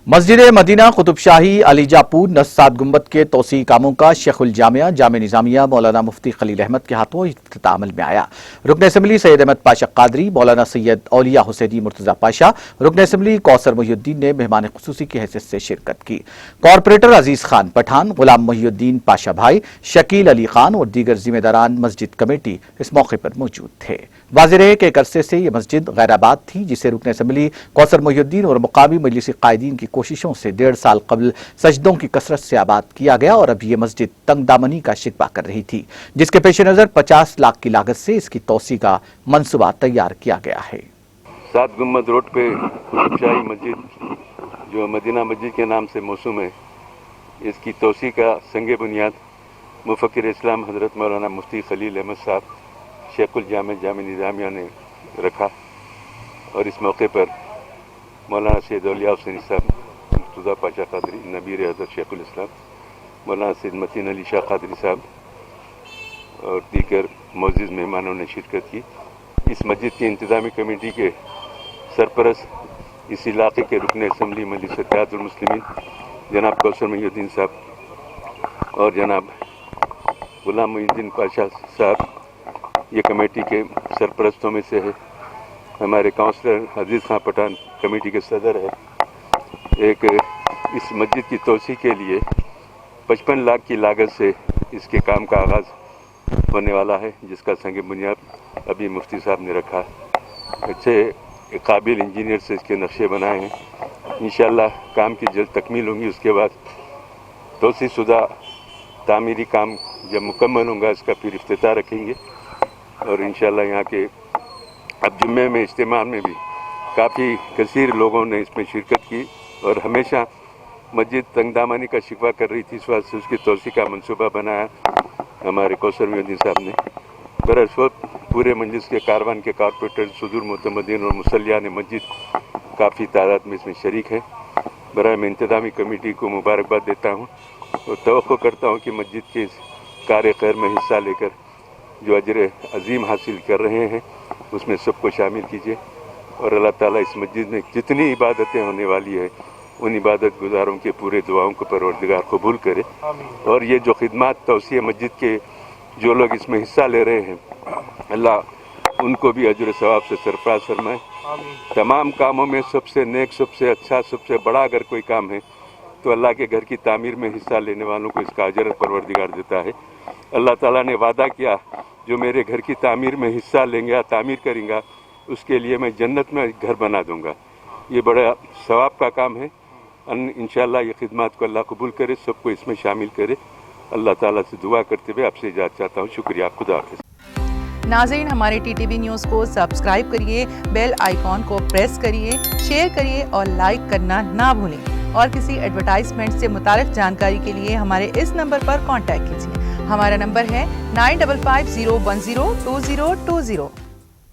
مسجد مدینہ قطب شاہی علیجہ پور نصف 7 گنبد کے توسیعی کاموں کا شیخ الجامعہ جامع نظامیہ مولانا مفتی خلیل احمد کے ہاتھوں افتتاح عمل میں آیا۔ رکن اسمبلی سید احمد پاشا قادری، مولانا سید اولیاء حسینی مرتضی پاشا، رکن اسمبلی کوثر محی الدین نے مہمان خصوصی کی حیثیت سے شرکت کی۔ کارپوریٹر عزیز خان پٹھان، غلام محی الدین پاشا بھائی، شکیل علی خان اور دیگر ذمہ داران مسجد کمیٹی اس موقع پر موجود تھے۔ واضح رہے کہ ایک عرصے سے یہ مسجد غیر آباد تھی، جسے رکن اسمبلی کوثر محی الدین اور مقامی مجلس قائدین کی کوششوں سے 1.5 سال قبل سجدوں کی کثرت سے آباد کیا گیا، اور اب یہ مسجد تنگ دامنی کا شکوہ کر رہی تھی، جس کے پیش نظر 50 لاکھ کی لاگت سے اس کی توسیع کا منصوبہ تیار کیا گیا ہے۔ 7 گنبد روڈ پہ قطب شاہی مسجد جو مدینہ مسجد کے نام سے موسوم ہے، اس کی توسیع کا سنگ بنیاد مفکر اسلام حضرت مولانا مفتی خلیل احمد صاحب شیخ الجامع جامع نظامیہ نے رکھا، اور اس موقع پر مولانا سید اولیاء حسینی صاحب مرتضی پاشا قادری نبیر حضرت شیخ الاسلام، مولانا سید متین علی شاہ قادری صاحب اور دیگر معزز مہمانوں نے شرکت کی۔ اس مسجد کی انتظامی کمیٹی کے سرپرست اس علاقے کے رکن اسمبلی مجلس اتحاد المسلمین جناب کوثر محی الدین صاحب اور جناب غلام محی الدین پاشا صاحب یہ کمیٹی کے سرپرستوں میں سے ہے۔ ہمارے کونسلر عزیز خان پٹھان کمیٹی کے صدر ہے۔ ایک اس مسجد کی توسیع کے لیے 55 لاکھ کی لاگت سے اس کے کام کا آغاز ہونے والا ہے، جس کا سنگ بنیاد ابھی مفتی صاحب نے رکھا۔ اچھے قابل انجینئر سے اس کے نقشے بنائے ہیں۔ انشاءاللہ کام کی جلد تکمیل ہوں گی، اس کے بعد توسیع شدہ تعمیری کام جب مکمل ہوں گا اس کا پھر افتتاح رکھیں گے، اور انشاءاللہ یہاں کے اب جمعے میں اجتماع میں بھی کافی کثیر لوگوں نے اس میں شرکت کی، اور ہمیشہ مسجد تنگ دامانی کا شکوہ کر رہی تھی، اس واسطے اس کی توسیع کا منصوبہ بنایا ہمارے کوثر محی الدین صاحب نے۔ براس وقت پورے مجلس کے کاروان کے کارپوریٹر، صدور معتمدین اور مصلیان مسجد کافی تعداد میں اس میں شریک ہیں۔ برائے میں انتظامی کمیٹی کو مبارکباد دیتا ہوں اور توقع کرتا ہوں کہ مسجد کے اس کار خیر میں حصہ لے کر جو اجر عظیم حاصل کر رہے ہیں اس میں سب کو شامل کیجیے، اور اللہ تعالیٰ اس مسجد میں جتنی عبادتیں ہونے والی ہے ان عبادت گزاروں کے پورے دعاؤں کو پروردگار قبول کرے، اور یہ جو خدمات توسیع مسجد کے جو لوگ اس میں حصہ لے رہے ہیں اللہ ان کو بھی اجر ثواب سے سرفراز فرمائے۔ تمام کاموں میں سب سے نیک، سب سے اچھا، سب سے بڑا اگر کوئی کام ہے تو اللہ کے گھر کی تعمیر میں حصہ لینے والوں کو اس کا اجر پروردگار دیتا ہے۔ اللہ تعالیٰ نے وعدہ کیا جو میرے گھر کی تعمیر میں حصہ لیں گا، تعمیر کریں گا، اس کے لیے میں جنت میں گھر بنا دوں گا۔ یہ بڑا ثواب کا کام ہے۔ انشاءاللہ یہ خدمات کو اللہ قبول کرے، سب کو اس میں شامل کرے۔ اللہ تعالیٰ سے دعا کرتے ہوئے آپ سے اجازت چاہتا ہوں۔ شکریہ، خدا حافظ۔ ناظرین، ہمارے ٹی ٹی وی نیوز کو سبسکرائب کریے، بیل آئیکن کو پریس کریے، شیئر کریے اور لائک کرنا نہ بھولیں، اور کسی ایڈورٹائزمنٹ سے متعلق جانکاری کے لیے ہمارے اس نمبر پر کانٹیکٹ کیجیے۔ ہمارا نمبر ہے 9550102020۔